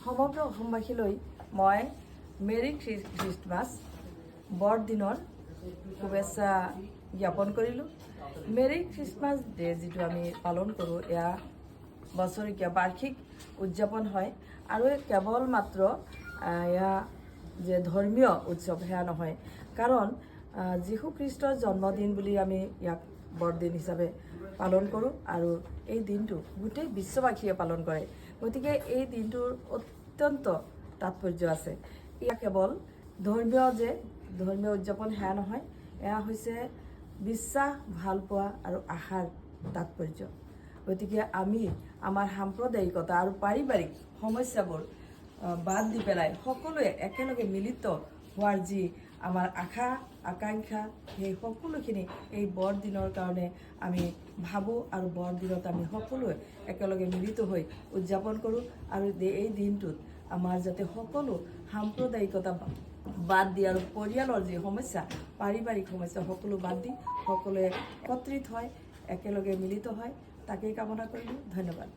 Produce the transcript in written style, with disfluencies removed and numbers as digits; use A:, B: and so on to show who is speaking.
A: সমগ্ৰ অসমবাসীলৈ মই Marie Christmas বৰদিনৰ শুভেচ্ছা জ্ঞাপন কৰিলোঁ। মেৰী খ্ৰীষ্টমাছ ডে যিটো আমি পালন কৰোঁ, এয়া বছৰেকীয়া বাৰ্ষিক উদযাপন হয় আৰু কেৱল মাত্ৰ এয়া যে ধৰ্মীয় উৎসৱ সেয়া নহয়, কাৰণ যীশু খ্ৰীষ্টৰ জন্মদিন বুলি আমি ইয়াক বৰদিন হিচাপে পালন কৰোঁ আৰু এই দিনটো গোটেই বিশ্ববাসীয়ে পালন কৰে। গতিকে এই দিনটোৰ অত্যন্ত তাৎপৰ্য আছে। এয়া কেৱল ধৰ্মীয় উদযাপন সেয়া নহয়, এয়া হৈছে বিশ্বাস, ভালপোৱা আৰু আশাৰ তাৎপৰ্য। গতিকে আমি আমাৰ সাম্প্ৰদায়িকতা আৰু পাৰিবাৰিক সমস্যাবোৰ বাদ দি পেলাই সকলোৱে একেলগে মিলিত হোৱাৰ যি আমাৰ আশা আকাংক্ষা, সেই সকলোখিনি এই বৰদিনৰ কাৰণে আমি ভাবোঁ আৰু বৰদিনত আমি সকলোৱে একেলগে মিলিত হৈ উদযাপন কৰোঁ। আৰু এই দিনটোত আমাৰ যাতে সকলো সাম্প্ৰদায়িকতা বাদ দি আৰু পৰিয়ালৰ যি সমস্যা, পাৰিবাৰিক সমস্যা সকলো বাদ দি সকলোৱে একত্ৰিত হয়, একেলগে মিলিত হয়, তাকেই কামনা কৰিলোঁ। ধন্যবাদ।